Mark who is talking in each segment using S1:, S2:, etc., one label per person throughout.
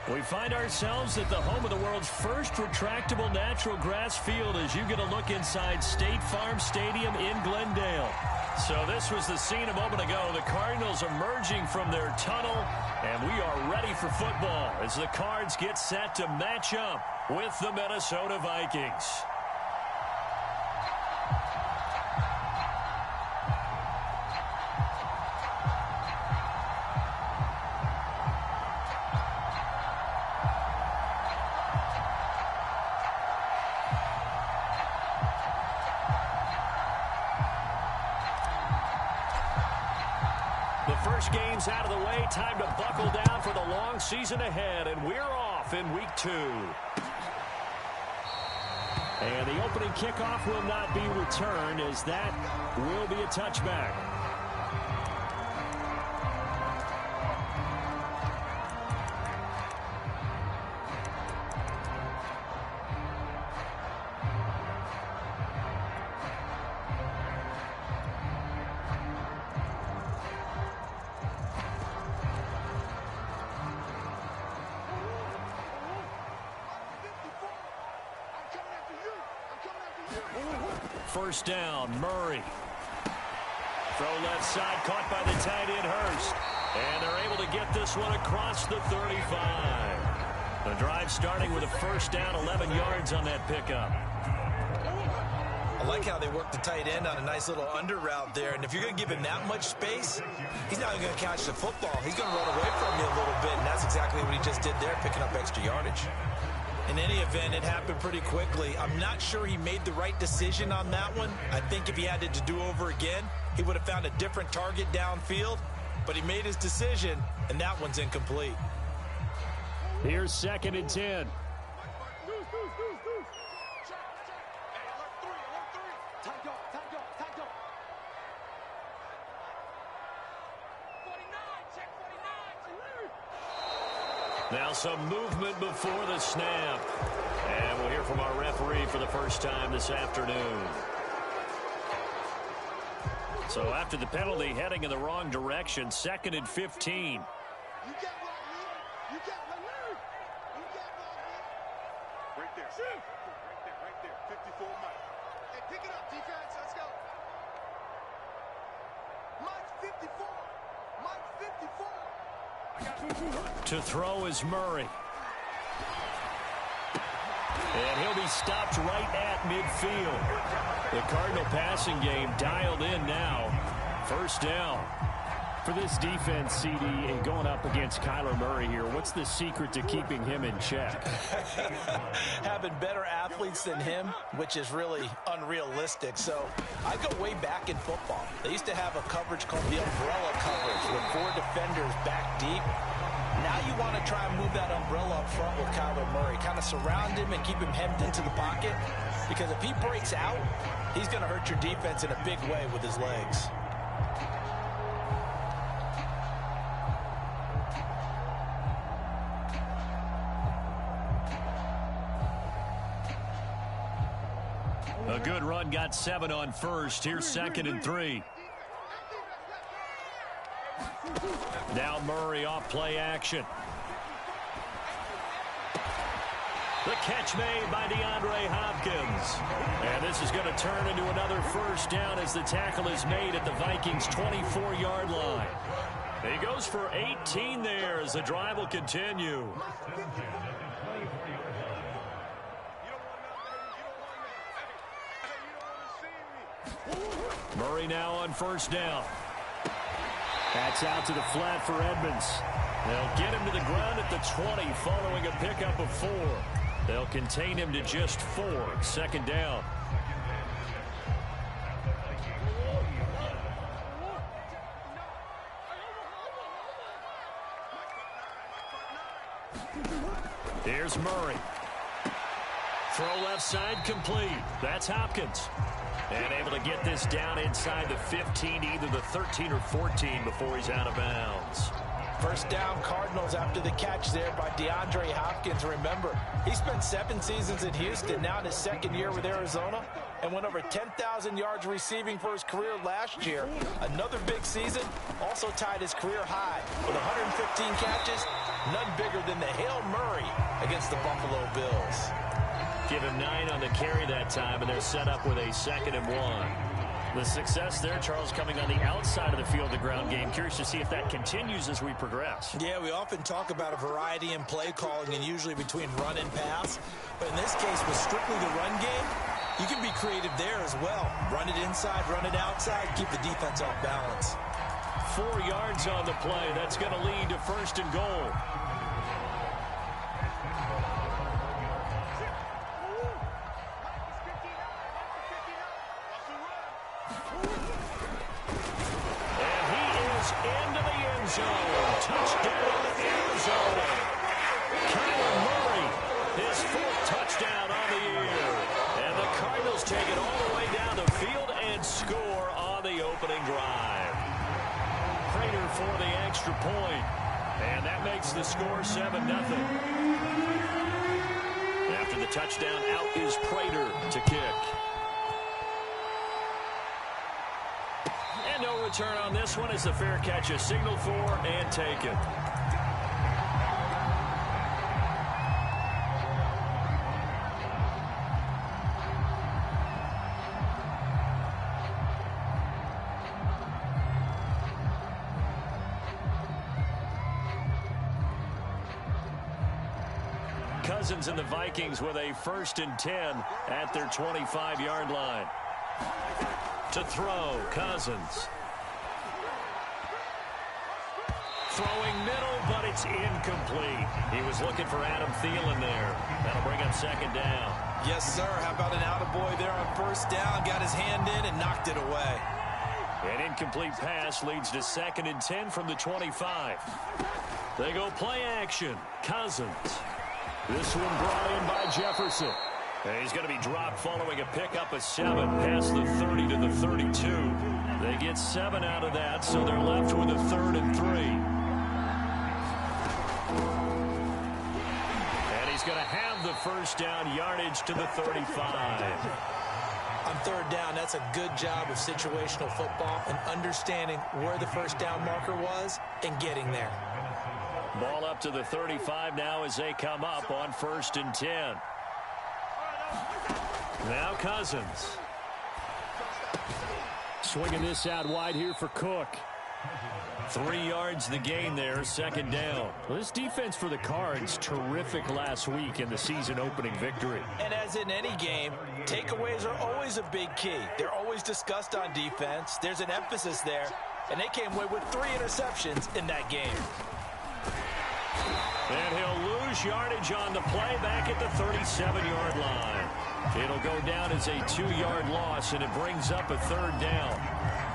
S1: We find ourselves at the home of the world's first retractable natural grass field as you get a look inside State Farm Stadium in Glendale. So this was the scene a moment ago. The Cardinals emerging from their tunnel, and we are ready for football as the Cards get set to match up with the Minnesota Vikings. First game's out of the way. Time to buckle down for the long season ahead, and we're off in week 2. And the opening kickoff will not be returned, as that will be a touchback. First down, Murray. Throw left side, caught by the tight end, Hurst. And they're able to get this one across the 35. The drive starting with a first down, 11 yards on that pickup.
S2: I like how they work the tight end on a nice little under route there. And if you're going to give him that much space, he's not going to catch the football. He's going to run away from you a little bit, and that's exactly what he just did there, picking up extra yardage. In any event, it happened pretty quickly. I'm not sure he made the right decision on that one. I think if he had it to do over again, he would have found a different target downfield. But he made his decision, and that one's incomplete.
S1: Here's 2nd and 10. Now some movement before the snap. And we'll hear from our referee for the first time this afternoon. So after the penalty, heading in the wrong direction, 2nd and 15.
S3: Right there. Right there. 54 Mike. Hey, pick it up, defense. Let's go. Mike 54. Mike 54.
S1: To throw is Murray. And he'll be stopped right at midfield. The Cardinal passing game dialed in now. First down. For this defense, CD, and going up against Kyler Murray here, what's the secret to keeping him in check?
S2: Having better athletes than him, which is really unrealistic. So I go way back in football. They used to have a coverage called the umbrella coverage with 4 defenders back deep. Now you want to try and move that umbrella up front with Kyler Murray. Kind of surround him and keep him hemmed into the pocket. Because if he breaks out, he's going to hurt your defense in a big way with his legs.
S1: A good run, got 7 on first. Here's 2nd and 3. Now Murray off play action. The catch made by DeAndre Hopkins. And this is going to turn into another first down as the tackle is made at the Vikings' 24-yard line. He goes for 18 there as the drive will continue. Murray now on first down. That's out to the flat for Edmonds. They'll get him to the ground at the 20 following a pickup of 4. They'll contain him to just 4. 2nd down. Here's Murray. Throw left side complete. That's Hopkins. And able to get this down inside the 15, either the 13 or 14 before he's out of bounds.
S2: First down, Cardinals after the catch there by DeAndre Hopkins. Remember, he spent 7 seasons in Houston, now in his 2nd year with Arizona. and went over 10,000 yards receiving for his career last year. Another big season, also tied his career high with 115 catches, none bigger than the Hail Murray against the Buffalo Bills.
S1: Give him 9 on the carry that time, and they're set up with a 2nd and 1. The success there, Charles, coming on the outside of the field, the ground game. Curious to see if that continues as we progress.
S2: Yeah, we often talk about a variety in play calling and usually between run and pass. But in this case, with strictly the run game, you can be creative there as well. Run it inside, run it outside, keep the defense off balance.
S1: 4 yards on the play. That's going to lead to 1st and goal. Into the end zone. Touchdown, Arizona. Kyler Murray, his 4th touchdown on the year. And the Cardinals take it all the way down the field and score on the opening drive. Prater for the extra point. And that makes the score 7-0. After the touchdown, out is Prater to kick. And no return on this one as the fair catch is signaled for and taken. Cousins and the Vikings with a 1st and 10 at their 25-yard line. To throw, Cousins. Throwing middle, but it's incomplete. He was looking for Adam Thielen there. That'll bring up 2nd down.
S2: Yes, sir. How about an attaboy there on 1st down? Got his hand in and knocked it away.
S1: An incomplete pass leads to 2nd and 10 from the 25. They go play action. Cousins. This one brought in by Jefferson. And he's going to be dropped following a pickup of 7 past the 30 to the 32. They get 7 out of that, so they're left with a 3rd and 3. And he's going to have the 1st down, yardage to the 35.
S2: On 3rd down, that's a good job of situational football and understanding where the 1st down marker was and getting there.
S1: Ball up to the 35 now as they come up on 1st and 10. Now Cousins. Swinging this out wide here for Cook. 3 yards the gain there, 2nd down. Well, this defense for the Cards, terrific last week in the season-opening victory.
S2: And as in any game, takeaways are always a big key. They're always discussed on defense. There's an emphasis there, and they came away with 3 interceptions in that game.
S1: And he'll lose yardage on the play back at the 37-yard line. It'll go down as a 2-yard loss, and it brings up a 3rd down.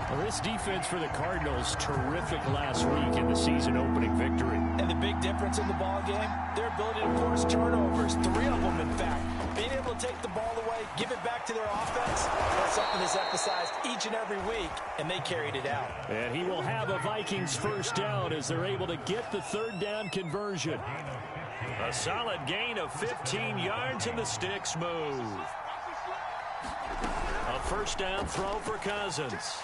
S1: Well, this defense for the Cardinals, terrific last week in the season-opening victory.
S2: And the big difference in the ball game, their ability to force turnovers, 3 of them, in fact. Being able to take the ball away, give it back to their offense, that's something that's emphasized each and every week, and they carried it out.
S1: And he will have a Vikings 1st down as they're able to get the 3rd down conversion. A solid gain of 15 yards, and the sticks move. A 1st down throw for Cousins.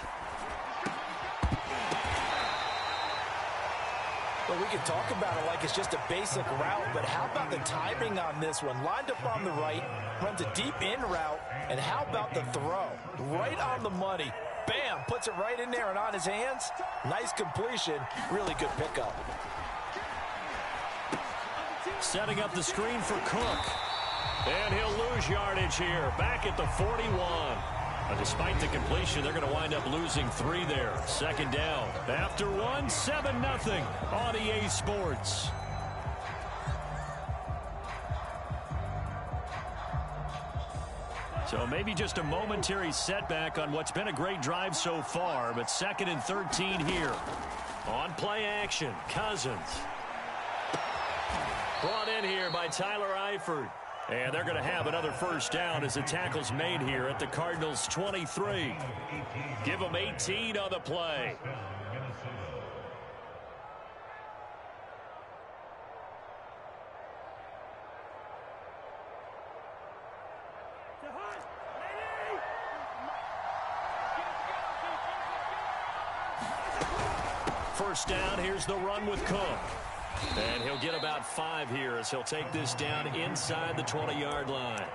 S2: Well, we can talk about it like it's just a basic route, but how about the timing on this one? Lined up on the right, runs a deep in route, and how about the throw? Right on the money. Bam, puts it right in there and on his hands. Nice completion, really good pickup.
S1: Setting up the screen for Cook. And he'll lose yardage here, back at the 41. Despite the completion, they're going to wind up losing 3 there. 2nd down. After 1, 7-0 on EA Sports. So maybe just a momentary setback on what's been a great drive so far, but 2nd and 13 here. On play action, Cousins. Brought in here by Tyler Eifert. And they're going to have another 1st down as the tackle's made here at the Cardinals' 23. Give them 18 on the play. first down. Here's the run with Cook. And he'll get about 5 here as he'll take this down inside the 20-yard line.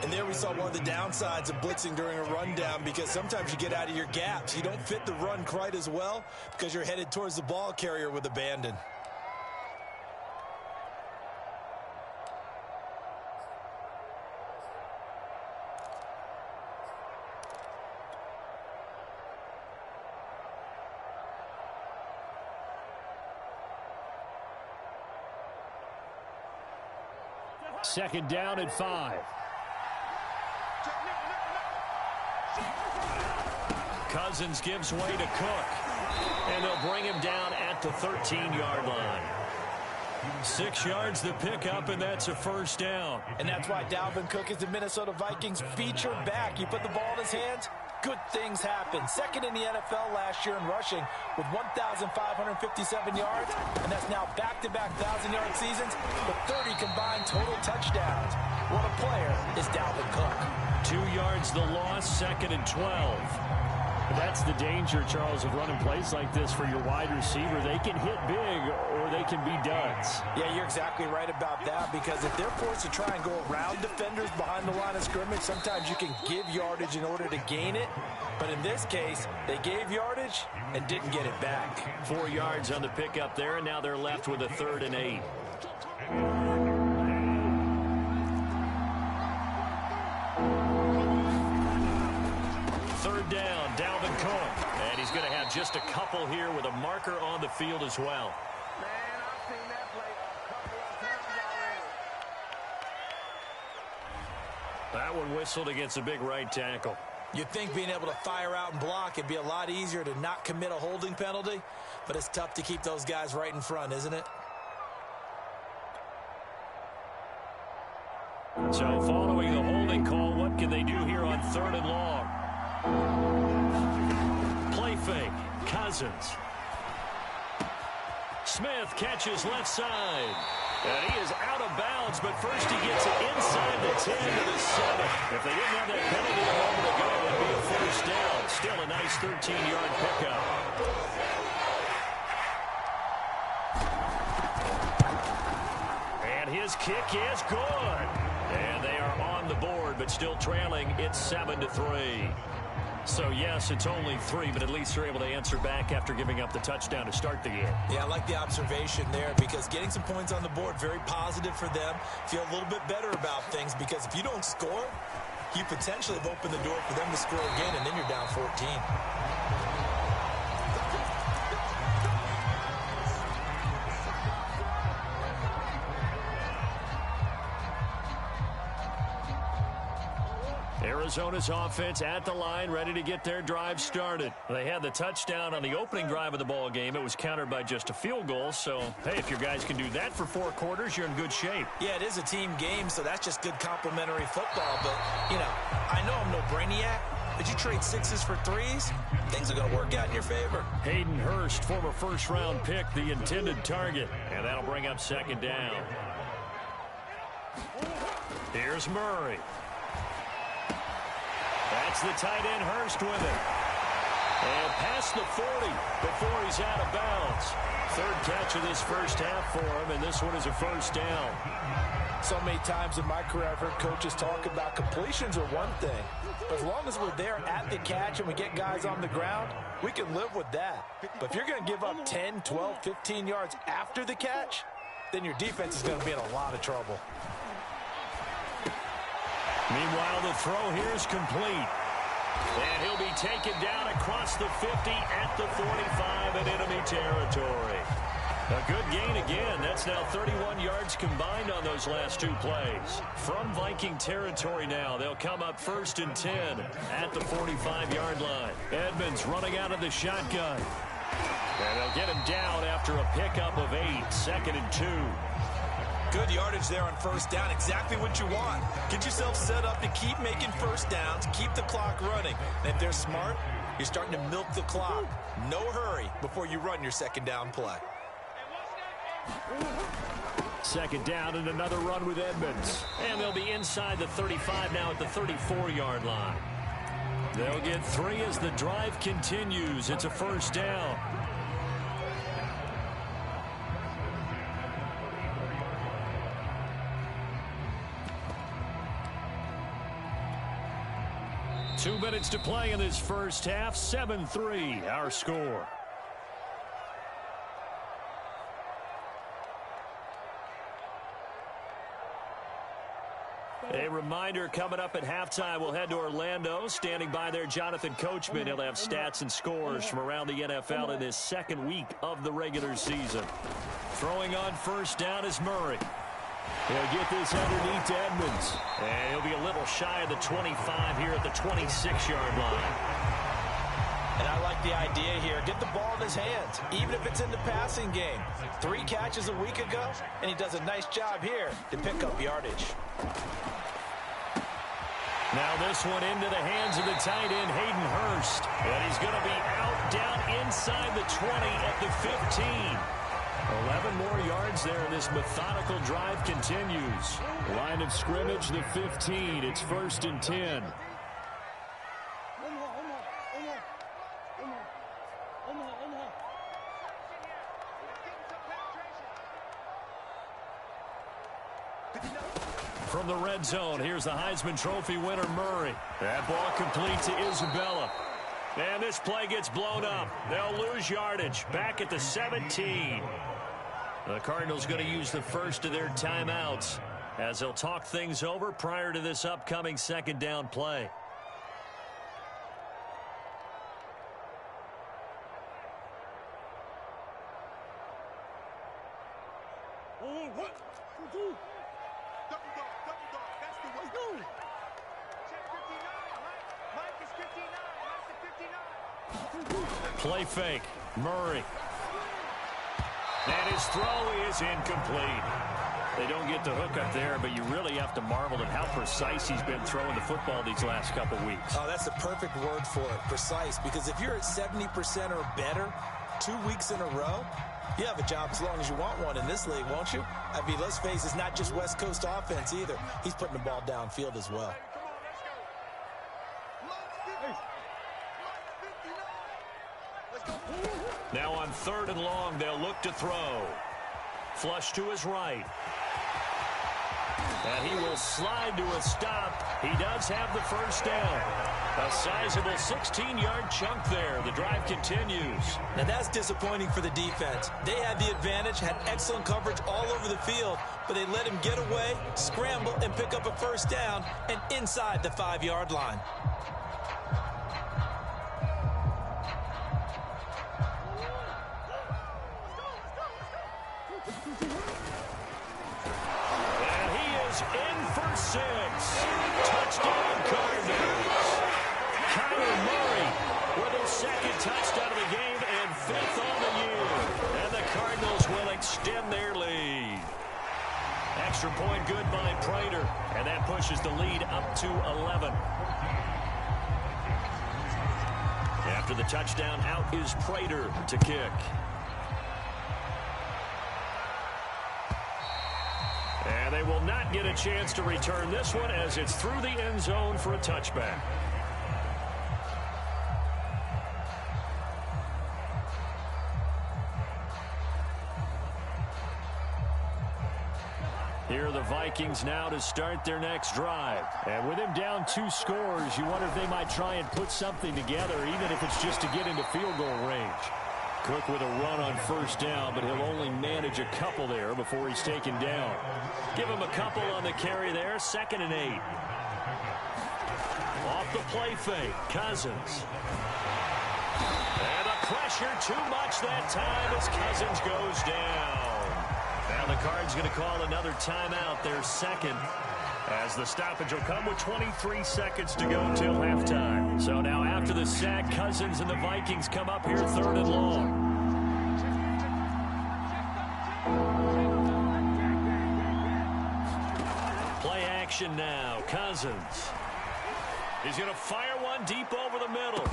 S2: And there we saw one of the downsides of blitzing during a rundown, because sometimes you get out of your gaps. You don't fit the run quite as well because you're headed towards the ball carrier with abandon.
S1: Second down at 5. Cousins gives way to Cook. And they'll bring him down at the 13-yard line. 6 yards the pickup, and that's a first down.
S2: And that's why Dalvin Cook is the Minnesota Vikings featured back. You put the ball in his hands, good things happen. Second in the NFL last year in rushing with 1,557 yards, and that's now back-to-back 1,000-yard seasons with 30 combined total touchdowns. What a player is Dalvin Cook.
S1: 2 yards the loss, second and 12. That's the danger, Charles, of running plays like this for your wide receiver. They can hit big or they can be duds.
S2: Yeah, you're exactly right about that, because if they're forced to try and go around defenders behind the line of scrimmage, sometimes you can give yardage in order to gain it. But in this case, they gave yardage and didn't get it back.
S1: 4 yards on the pickup there, and now they're left with a 3rd and 8. Third down, Dalvin Cook. And he's going to have just a couple here with a marker on the field as well.
S3: Man, I've seen that play a couple of times already.
S1: That one whistled against a big right tackle.
S2: You'd think being able to fire out and block, it'd be a lot easier to not commit a holding penalty, but it's tough to keep those guys right in front, isn't it?
S1: So following the holding call, what can they do here on 3rd and long? Play fake. Cousins. Smith catches left side. And he is out of bounds, but first he gets it inside the 10 to the 7. If they didn't have that penalty a moment ago, it would be a first down. Still a nice 13-yard pickup. And his kick is good. And they are on the board, but still trailing. It's 7-3. So, yes, it's only 3, but at least they're able to answer back after giving up the touchdown to start the game.
S2: Yeah, I like the observation there, because getting some points on the board, very positive for them. Feel a little bit better about things, because if you don't score, you potentially have opened the door for them to score again, and then you're down 14.
S1: Arizona's offense at the line, ready to get their drive started. They had the touchdown on the opening drive of the ball game. It was countered by just a field goal. So, hey, if your guys can do that for 4 quarters, you're in good shape.
S2: Yeah, it is a team game, so that's just good complimentary football. But, you know, I know I'm no brainiac, but you trade 6s for 3s, things are going to work out in your favor.
S1: Hayden Hurst, former first-round pick, the intended target. And that'll bring up 2nd down. Here's Murray. That's the tight end, Hurst, with it. And past the 40 before he's out of bounds. 3rd catch of this first half for him, and this one is a first down.
S2: So many times in my career I've heard coaches talk about completions are one thing. But as long as we're there at the catch and we get guys on the ground, we can live with that. But if you're going to give up 10, 12, 15 yards after the catch, then your defense is going to be in a lot of trouble.
S1: Meanwhile, the throw here is complete. And he'll be taken down across the 50 at the 45 in enemy territory. A good gain again. That's now 31 yards combined on those last 2 plays. From Viking territory now, they'll come up 1st and 10 at the 45-yard line. Edmonds running out of the shotgun. And they'll get him down after a pickup of 8, 2nd and 2.
S2: Good yardage there on first down. Exactly what you want. Get yourself set up to keep making first downs, keep the clock running. And if they're smart, you're starting to milk the clock. No hurry before you run your 2nd down play.
S1: 2nd down and another run with Edmonds. And they'll be inside the 35 now at the 34-yard line. They'll get 3 as the drive continues. It's a first down. 2 minutes to play in this first half. 7-3 our score. A reminder, coming up at halftime, we'll head to Orlando. Standing by there, Jonathan Coachman. He'll have stats and scores from around the NFL in his second week of the regular season. Throwing on first down is Murray. He'll get this underneath to Edmonds. And he'll be a little shy of the 25 here at the 26-yard line.
S2: And I like the idea here. Get the ball in his hands, even if it's in the passing game. 3 catches a week ago, and he does a nice job here to pick up yardage.
S1: Now this one into the hands of the tight end, Hayden Hurst. And he's going to be out down inside the 20 at the 15. 11 more yards there, and this methodical drive continues. Line of scrimmage, the 15. It's 1st and 10. From the red zone, here's the Heisman Trophy winner, Murray. That ball complete to Isabella. And this play gets blown up. They'll lose yardage. Back at the 17. The Cardinals going to use the first of their timeouts as they'll talk things over prior to this upcoming second down play. Play fake. Murray. And his throw is incomplete. They don't get the hook up there, but you really have to marvel at how precise he's been throwing the football these last couple weeks.
S2: Oh, that's the perfect word for it, precise, because if you're at 70% or better 2 weeks in a row, you have a job as long as you want one in this league, won't you? I mean, let's face it, it's not just West Coast offense either. He's putting the ball downfield as well.
S1: Now on 3rd and long, they'll look to throw. Flush to his right. And he will slide to a stop. He does have the first down. A sizable 16-yard chunk there. The drive continues.
S2: Now that's disappointing for the defense. They had the advantage, had excellent coverage all over the field, but they let him get away, scramble, and pick up a first down, and inside the 5-yard line.
S1: In for 6. Touchdown Cardinals. Kyler Murray with his 2nd touchdown of the game and 5th on the year. And the Cardinals will extend their lead. Extra point good by Prater. And that pushes the lead up to 11. After the touchdown, out is Prater to kick. And they will not get a chance to return this one as it's through the end zone for a touchback. Here are the Vikings now to start their next drive. And with him down 2 scores, you wonder if they might try and put something together, even if it's just to get into field goal range. Cook with a run on first down, but he'll only manage a couple there before he's taken down. Give him a couple on the carry there. 2nd and 8. Off the play fake, Cousins. And the pressure too much that time as Cousins goes down. Now the Cards going to call another timeout, their 2nd. As the stoppage will come with 23 seconds to go till halftime. So now after the sack, Cousins and the Vikings come up here 3rd and long. Play action now. Cousins. He's going to fire one deep over the middle.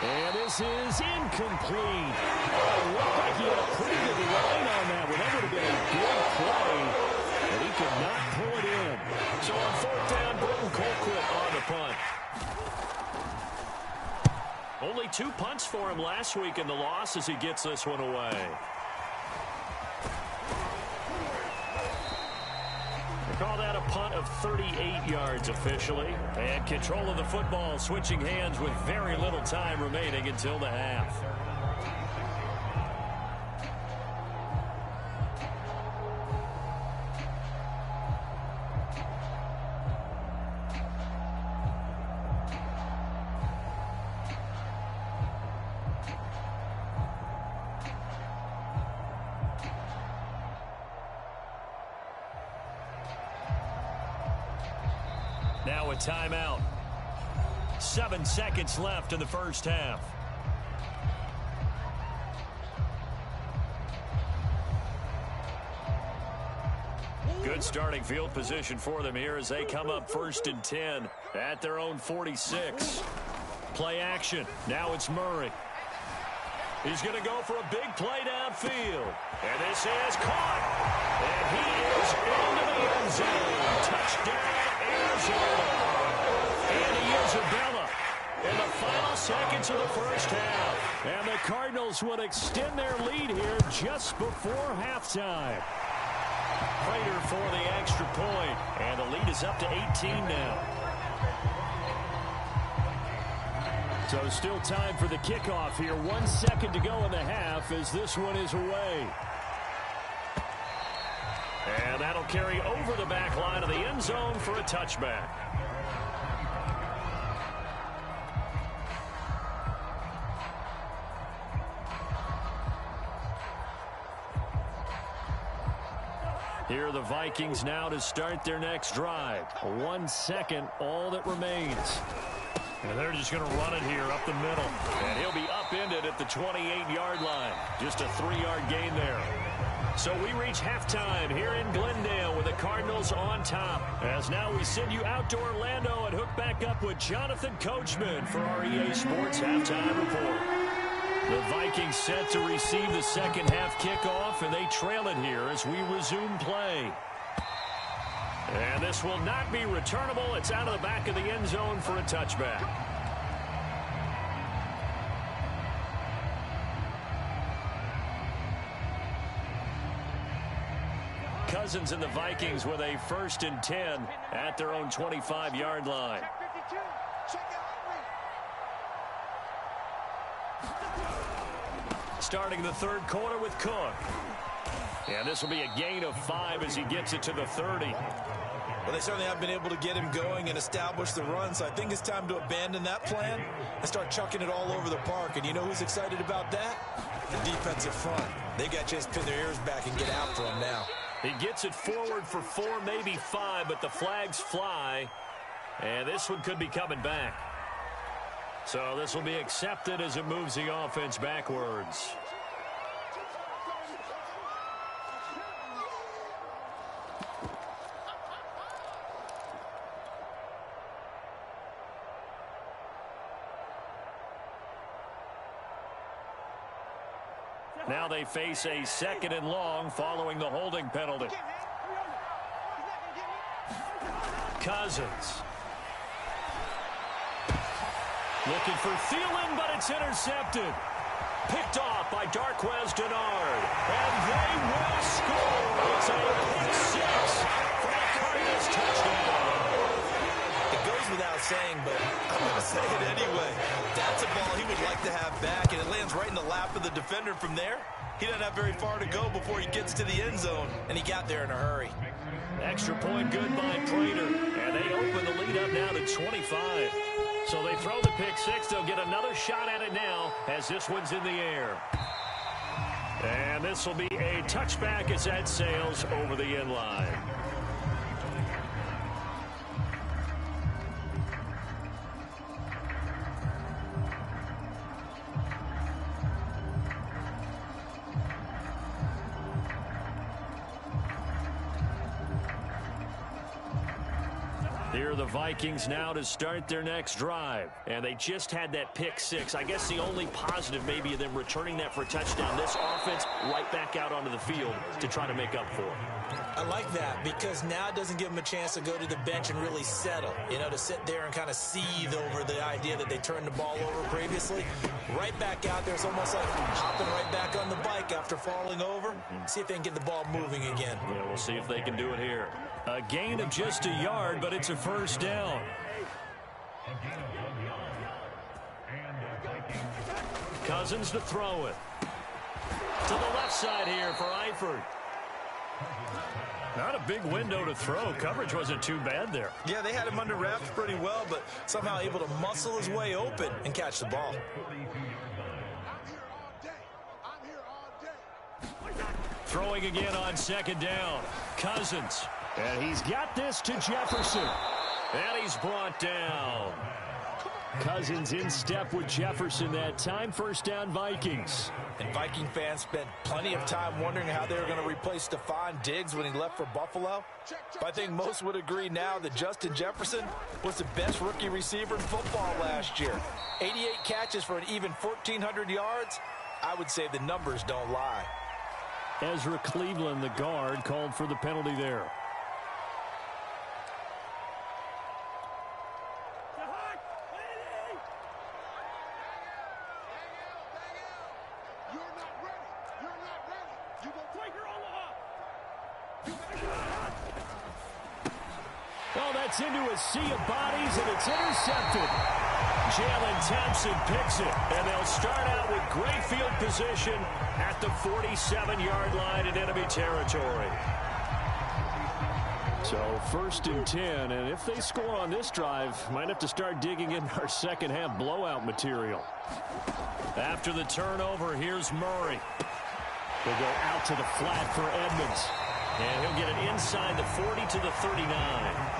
S1: And this is incomplete. Oh, looked like he had a pretty good line on that one. That would have been a big play. But he could not pull it in. So on 4th down, Burton Colquitt on the punt. Only 2 punts for him last week in the loss as he gets this one away. They call that a punt of 38 yards officially. And control of the football switching hands with very little time remaining until the half. Now a timeout. 7 seconds left in the first half. Good starting field position for them here as they come up 1st and 10 at their own 46. Play action. Now it's Murray. He's going to go for a big play downfield. And this is caught. And he is into the end zone. Touchdown, Arizona. Andy Isabella in the final seconds of the first half. And the Cardinals would extend their lead here just before halftime. Prater for the extra point. And the lead is up to 18 now. So still time for the kickoff here. 1 second to go in the half as this one is away. And that'll carry over the back line of the end zone for a touchback. Here are the Vikings now to start their next drive. 1 second, all that remains. And they're just going to run it here up the middle. And he'll be upended at the 28-yard line. Just a 3-yard gain there. So we reach halftime here in Glendale with the Cardinals on top. As now we send you out to Orlando and hook back up with Jonathan Coachman for our EA Sports Halftime Report. The Vikings set to receive the second half kickoff, and they trail it here as we resume play. And this will not be returnable. It's out of the back of the end zone for a touchback. Cousins and the Vikings with a 1st and 10 at their own 25-yard line. Starting the third quarter with Cook. And this will be a gain of 5 as he gets it to the 30.
S2: Well, they certainly have been able to get him going and establish the run, so I think it's time to abandon that plan and start chucking it all over the park. And you know who's excited about that? The defensive front. They got to just pin their ears back and get after him now.
S1: He gets it forward for 4, maybe 5, but the flags fly. And this one could be coming back. So this will be accepted as it moves the offense backwards. Now they face a 2nd and long following the holding penalty. Cousins. Looking for Thielen, but it's intercepted. Picked off by Darquez Denard. And they will score. It's a pick 6 for the Cardinals touchdown.
S2: It goes without saying, but I'm going to say it anyway. That's a ball he would like to have back, and it lands right in the lap of the defender from there. He doesn't have very far to go before he gets to the end zone, and he got there in a hurry.
S1: Extra point good by Prater, and they open the lead up now to 25. So they throw the pick 6. They'll get another shot at it now as this one's in the air. And this will be a touchback as that sails over the end line. Here are the Vikings now to start their next drive. And they just had that pick six. I guess the only positive maybe of them returning that for a touchdown. This offense right back out onto the field to try to make up for it.
S2: I like that because now it doesn't give them a chance to go to the bench and really settle. You know, to sit there and kind of seethe over the idea that they turned the ball over previously. Right back out there. It's almost like hopping right back on the bike after falling over. See if they can get the ball moving again.
S1: Yeah, we'll see if they can do it here. A gain of just a yard, but it's a first down. Cousins to throw it. To the left side here for Eifert. Not a big window to throw. Coverage wasn't too bad there.
S2: Yeah, they had him under wraps pretty well, but somehow able to muscle his way open and catch the ball.
S1: Throwing again on second down. Cousins. And he's got this to Jefferson. And he's brought down. Cousins in step with Jefferson that time. First down, Vikings.
S2: And Viking fans spent plenty of time wondering how they were going to replace Stephon Diggs when he left for Buffalo. But I think most would agree now that Justin Jefferson was the best rookie receiver in football last year. 88 catches for an even 1,400 yards. I would say the numbers don't lie.
S1: Ezra Cleveland, the guard, called for the penalty there. Well, that's into a sea of bodies, and it's intercepted. Jalen Thompson picks it, and they'll start out with great field position at the 47-yard line in enemy territory. So first and 10, and if they score on this drive, might have to start digging in our second half blowout material. After the turnover, here's Murray. They'll go out to the flat for Edmonds. And he'll get it inside the 40 to the 39.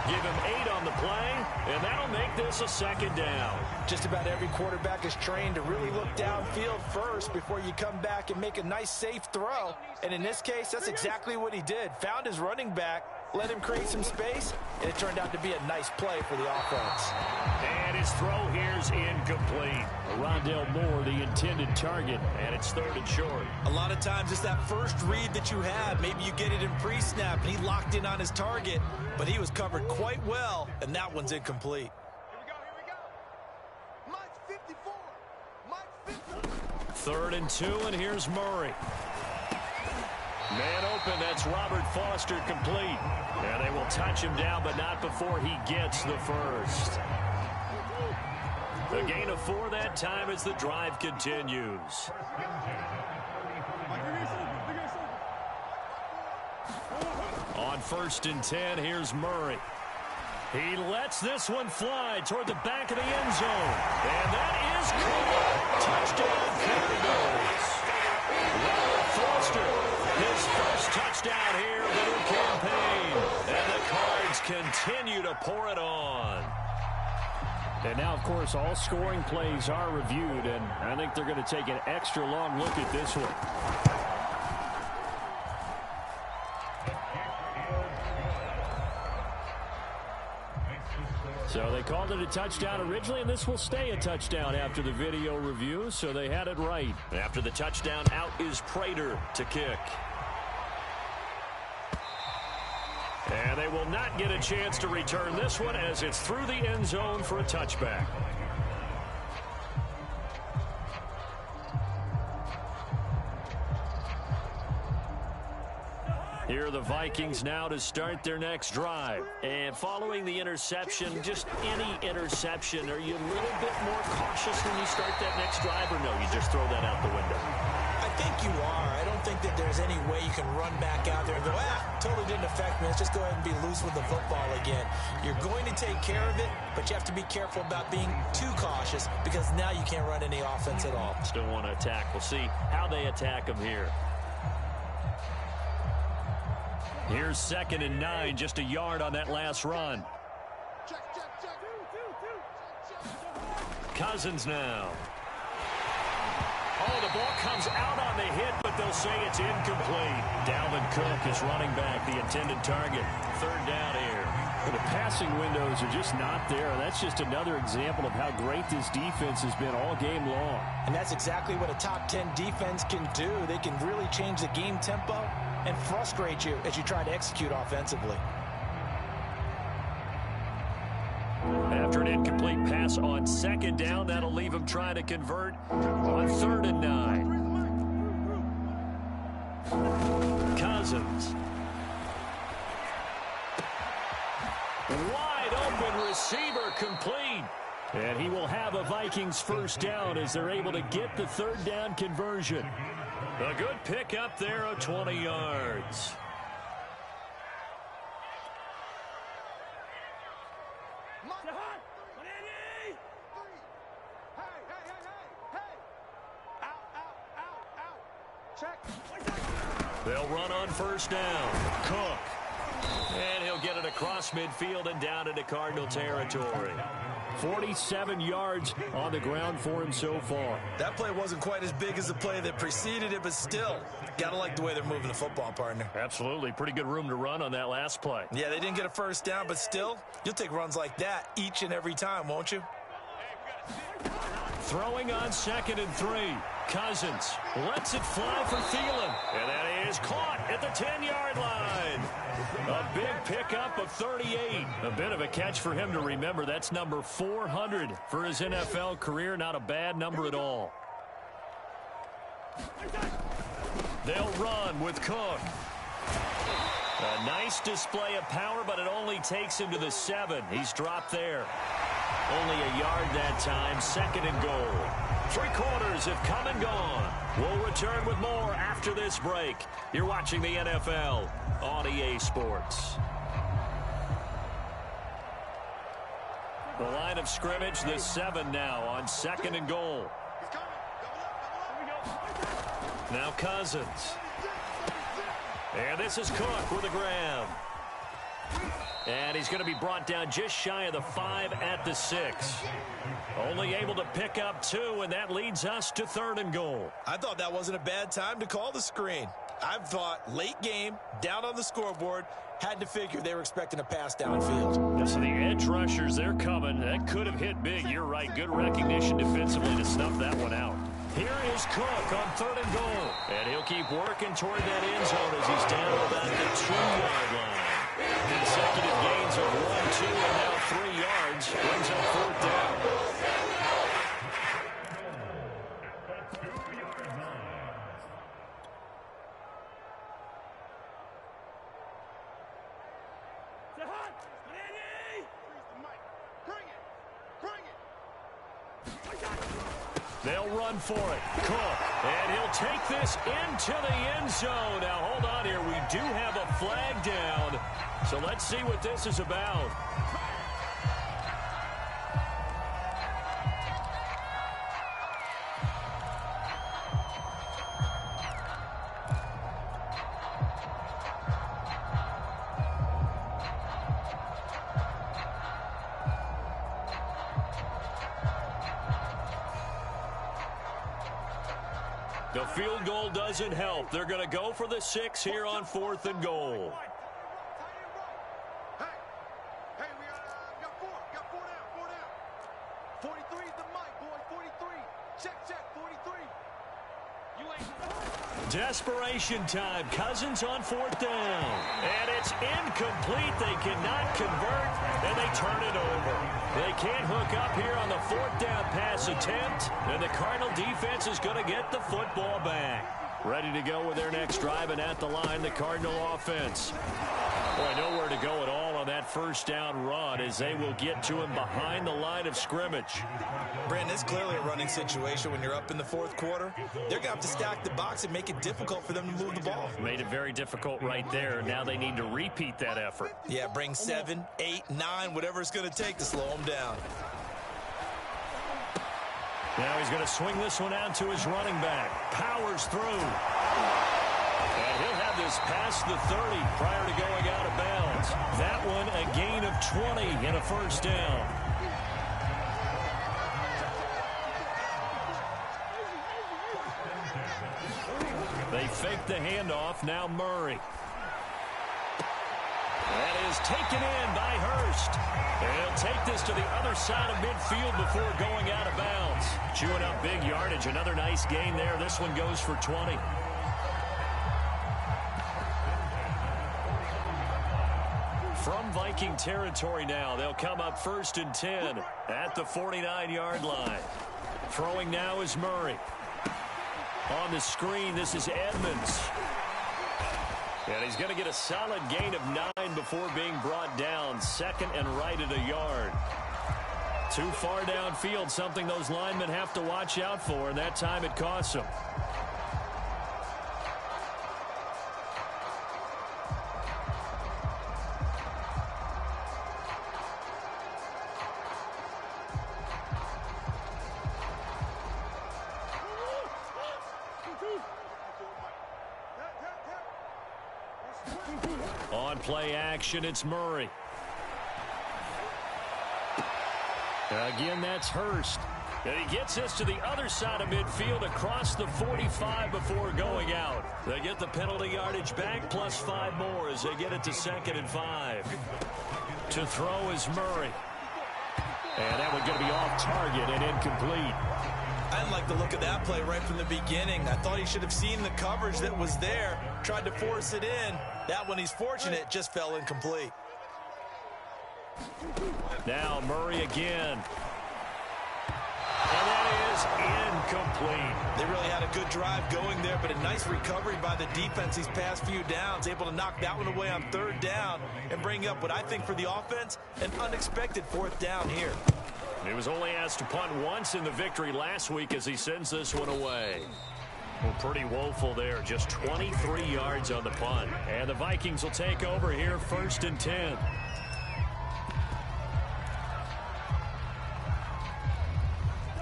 S1: Give him 8 on the play, and that'll make this a second down.
S2: Just about every quarterback is trained to really look downfield first before you come back and make a nice, safe throw. And in this case, that's exactly what he did. Found his running back, let him create some space, and it turned out to be a nice play for the offense.
S1: And his throw here's incomplete. Rondale Moore, the intended target, and it's third and short.
S2: A lot of times it's that first read that you have. Maybe you get it in pre-snap, and he locked in on his target, but he was covered quite well, and that one's incomplete.
S3: Here we go. Mike 54. Mike 54.
S1: Third and 2, and here's Murray. Man open, that's Robert Foster complete. And they will touch him down, but not before he gets the first. A gain of 4 that time as the drive continues. On first and 10, here's Murray. He lets this one fly toward the back of the end zone. And that is caught. Touchdown, Cardinals. Robert Foster, his first touchdown here of the new campaign. And the Cards continue to pour it on. And now, of course, all scoring plays are reviewed, and I think they're going to take an extra long look at this one. So they called it a touchdown originally, and this will stay a touchdown after the video review, so they had it right. After the touchdown, out is Prater to kick. And they will not get a chance to return this one as it's through the end zone for a touchback. Here are the Vikings now to start their next drive. And following the interception, just any interception, are you a little bit more cautious when you start that next drive, or no, you just throw that out the window?
S2: I think you are. I don't think that there's any way you can run back out there and go, totally didn't affect me. Let's just go ahead and be loose with the football again. You're going to take care of it, but you have to be careful about being too cautious because now you can't run any offense at all.
S1: Still want to attack. We'll see how they attack them here. Here's second and 9, just a yard on that last run. Cousins now. Oh, the ball comes out on the hit, but they'll say it's incomplete. Dalvin Cook is running back, the intended target. Third down here. The passing windows are just not there. That's just another example of how great this defense has been all game long.
S2: And that's exactly what a top 10 defense can do. They can really change the game tempo and frustrate you as you try to execute offensively.
S1: After an incomplete pass on second down, that'll leave him trying to convert on 3rd and 9. Cousins. Wide open receiver complete. And he will have a Vikings first down as they're able to get the 3rd down conversion. A good pick up there of 20 yards. They'll run on first down. Cook. And he'll get it across midfield and down into Cardinal territory. 47 yards on the ground for him so far.
S2: That play wasn't quite as big as the play that preceded it, but still, gotta like the way they're moving the football, partner.
S1: Absolutely. Pretty good room to run on that last play.
S2: Yeah, they didn't get a first down, but still, you'll take runs like that each and every time, won't you?
S1: Throwing on 2nd and 3. Cousins lets it fly for Thielen. And that is caught at the 10-yard line. A big pickup of 38. A bit of a catch for him to remember. That's number 400 for his NFL career. Not a bad number at all. They'll run with Cook. A nice display of power, but it only takes him to the 7. He's dropped there. Only a yard that time. 2nd and goal. 3 quarters have come and gone. We'll return with more after this break. You're watching the NFL on EA Sports. The line of scrimmage, the 7 now on 2nd and goal. Now Cousins. And this is Cook with a grab. And he's going to be brought down just shy of the 5 at the 6. Only able to pick up 2, and that leads us to 3rd and goal.
S2: I thought that wasn't a bad time to call the screen. I thought late game, down on the scoreboard, had to figure they were expecting a pass downfield.
S1: Yeah, so the edge rushers, they're coming. That could have hit big. You're right. Good recognition defensively to snuff that one out. Here is Cook on 3rd and goal. And he'll keep working toward that end zone as he's down about the 2-yard line. Consecutive gains of 1, 2, and now 3 yards. Brings up 4th down. They'll run for it. Cook. And he'll take this into the end zone. Now, hold on here. We do have a flag down. So let's see what this is about. The field goal doesn't help. They're going to go for the 6 here on 4th and goal.
S3: Hey, we got 4 down. 43 is the mic, boy, 43. Check, 43. You ain't...
S1: Desperation time. Cousins on 4th down. And it's incomplete. They cannot convert, and they turn it over. They can't hook up here on the 4th down pass attempt, and the Cardinal defense is going to get the football back. Ready to go with their next drive, and at the line, the Cardinal offense. Boy, nowhere to go at all on that first down run as they will get to him behind the line of scrimmage.
S2: Brandon, it's clearly a running situation when you're up in the 4th quarter. They're going to have to stack the box and make it difficult for them to move the ball.
S1: Made it very difficult right there. Now they need to repeat that effort.
S2: Yeah, bring 7, 8, 9, whatever it's going to take to slow them down.
S1: Now he's going to swing this one out to his running back. Powers through. And he'll have this past the 30 prior to going out of bounds. That one a gain of 20 and a first down. They fake the handoff. Now Murray. That is taken in by Hurst. And he'll take this to the other side of midfield before going out of bounds. Chewing up big yardage. Another nice gain there. This one goes for 20. From Viking territory now, they'll come up 1st and 10 at the 49-yard line. Throwing now is Murray. On the screen, this is Edmonds. And he's going to get a solid gain of 9 before being brought down. 2nd and right at a yard. Too far downfield, something those linemen have to watch out for, and that time it costs them. On play action, it's Murray. Again, that's Hurst. And he gets this to the other side of midfield across the 45 before going out. They get the penalty yardage back plus 5 more as they get it to 2nd and 5. To throw is Murray. And that one's going to be off target and incomplete.
S2: I didn't like the look of that play right from the beginning. I thought he should have seen the coverage that was there, tried to force it in. That one, he's fortunate, just fell incomplete.
S1: Now Murray again. And that is incomplete.
S2: They really had a good drive going there, but a nice recovery by the defense these past few downs, able to knock that one away on 3rd down and bring up what I think for the offense, an unexpected 4th down here.
S1: He was only asked to punt once in the victory last week as he sends this one away. Well, pretty woeful there. Just 23 yards on the punt. And the Vikings will take over here 1st and 10.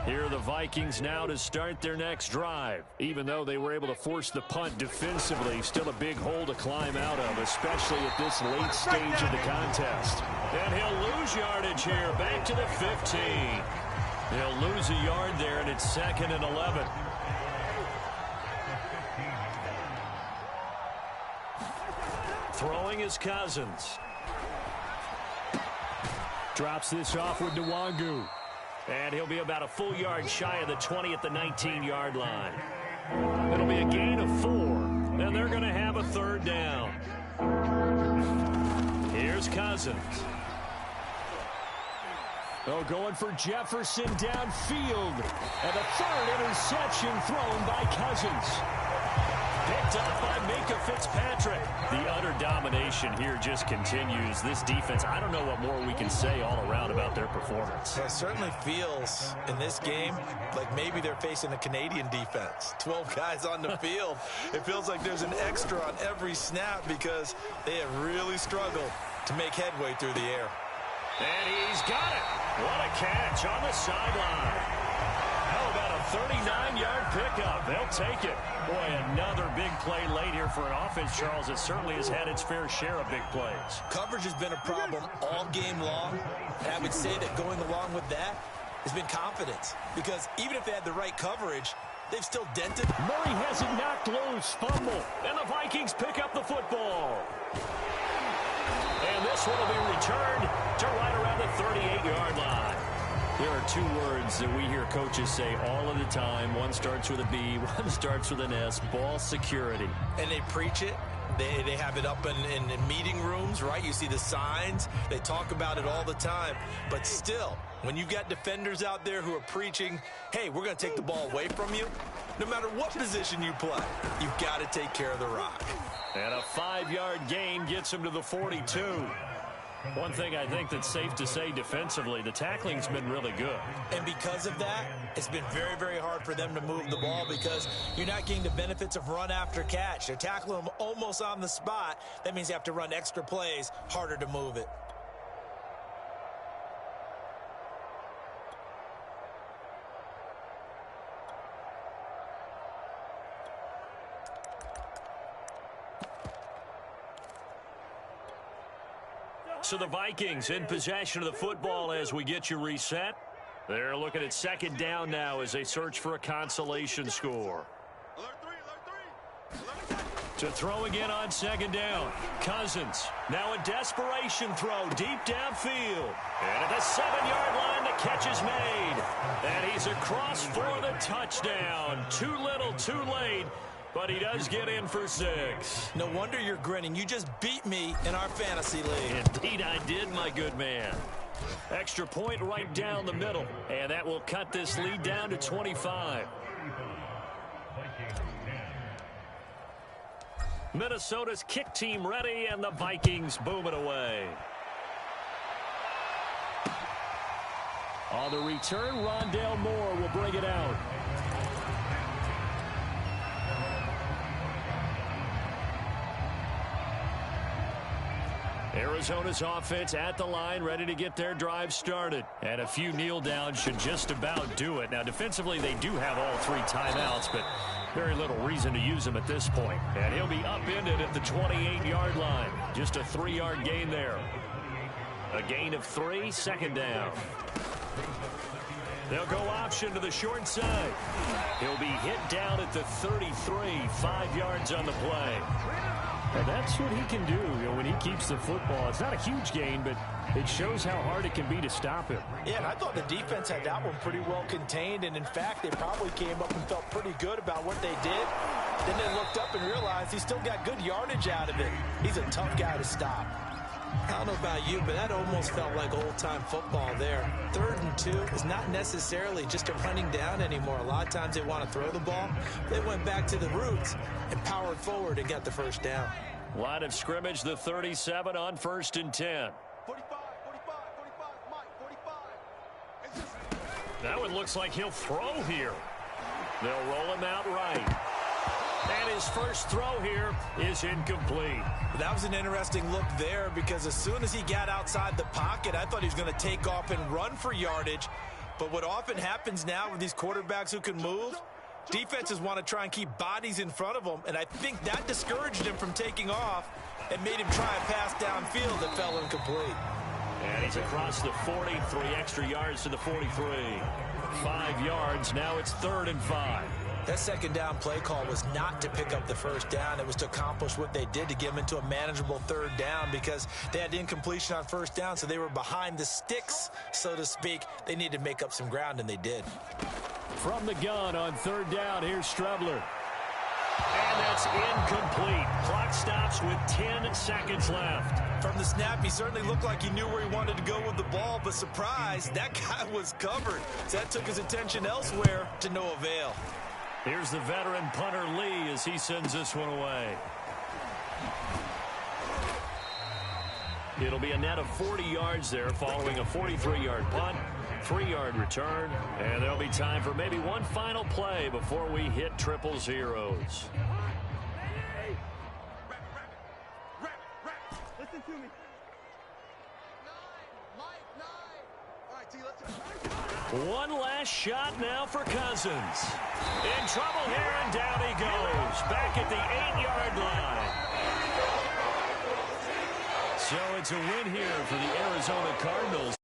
S1: Here are the Vikings now to start their next drive. Even though they were able to force the punt defensively, still a big hole to climb out of, especially at this late stage of the contest. And he'll lose yardage here, back to the 15. He'll lose a yard there, and it's 2nd and 11. Throwing is Cousins. Drops this off with Nwangu. And he'll be about a full yard shy of the 20 at the 19-yard line. It'll be a gain of 4. And they're going to have a 3rd down. Here's Cousins. Oh, going for Jefferson downfield. And the 3rd interception thrown by Cousins. Picked up by Minka Fitzpatrick. The utter domination here just continues. This defense, I don't know what more we can say all around about their performance.
S2: It certainly feels in this game like maybe they're facing a Canadian defense. 12 guys on the field. It feels like there's an extra on every snap because they have really struggled to make headway through the air.
S1: And he's got it. What a catch on the sideline. How about a 39-yard pickup? They'll take it. Boy, another big play late here for an offense, Charles. It certainly has had its fair share of big plays.
S2: Coverage has been a problem all game long. And I would say that going along with that has been confidence. Because even if they had the right coverage, they've still dented.
S1: Murray has it knocked loose. Fumble. And the Vikings pick up the football. And this one will be returned to right around the 38-yard line. There are 2 words that we hear coaches say all of the time. One starts with a B, one starts with an S. Ball security.
S2: And they preach it. They have it up in meeting rooms, right? You see the signs. They talk about it all the time. But still, when you've got defenders out there who are preaching, hey, we're going to take the ball away from you, no matter what position you play, you've got to take care of the rock.
S1: And a 5-yard gain gets him to the 42. One thing I think that's safe to say defensively, the tackling's been really good.
S2: And because of that, it's been very, very hard for them to move the ball because you're not getting the benefits of run after catch. They're tackling them almost on the spot. That means you have to run extra plays, harder to move it.
S1: So the Vikings in possession of the football as we get you reset. They're looking at 2nd down now as they search for a consolation score. To throw again on second down. Cousins. Now a desperation throw deep downfield. And at the 7-yard line, the catch is made. And he's across for the touchdown. Too little, too late. But he does get in for 6.
S2: No wonder you're grinning. You just beat me in our fantasy league.
S1: Indeed I did, my good man. Extra point right down the middle. And that will cut this lead down to 25. Minnesota's kick team ready, and the Vikings boom it away. On the return, Rondale Moore will bring it out. Arizona's offense at the line, ready to get their drive started. And a few kneel downs should just about do it. Now, defensively, they do have all 3 timeouts, but very little reason to use them at this point. And he'll be upended at the 28-yard line. Just a 3-yard gain there. A gain of 3, second down. They'll go option to the short side. He'll be hit down at the 33, 5 yards on the play. And that's what he can do, when he keeps the football. It's not a huge gain, but it shows how hard it can be to stop him.
S2: Yeah, and I thought the defense had that one pretty well contained. And, in fact, they probably came up and felt pretty good about what they did. Then they looked up and realized he still got good yardage out of it. He's a tough guy to stop. I don't know about you, but that almost felt like old-time football there. 3rd and 2 is not necessarily just a running down anymore. A lot of times they want to throw the ball. They went back to the roots and powered forward and got the first down.
S1: Line of scrimmage, the 37 on 1st and 10.
S3: 45, 45, 45, Mike, 45.
S1: That one looks like he'll throw here. They'll roll him out right. And his first throw here is incomplete.
S2: That was an interesting look there because as soon as he got outside the pocket, I thought he was going to take off and run for yardage. But what often happens now with these quarterbacks who can move, defenses want to try and keep bodies in front of them, and I think that discouraged him from taking off and made him try a pass downfield that fell incomplete.
S1: And he's across the 40, 3 extra yards to the 43. 5 yards, now it's 3rd and 5.
S2: That second down play call was not to pick up the first down. It was to accomplish what they did to get them into a manageable 3rd down because they had incompletion on 1st down, so they were behind the sticks, so to speak. They needed to make up some ground, and they did.
S1: From the gun on 3rd down, here's Strebler. And that's incomplete. Clock stops with 10 seconds left.
S2: From the snap, he certainly looked like he knew where he wanted to go with the ball, but surprise, that guy was covered. So that took his attention elsewhere to no avail.
S1: Here's the veteran punter Lee as he sends this one away. It'll be a net of 40 yards there following a 43-yard punt, 3-yard return, and there'll be time for maybe one final play before we hit triple zeros.
S3: Listen to me. 9, Mike, 9. All right, T, let's go.
S1: One last shot now for Cousins. In trouble here, and down he goes. Back at the 8-yard line. So it's a win here for the Arizona Cardinals.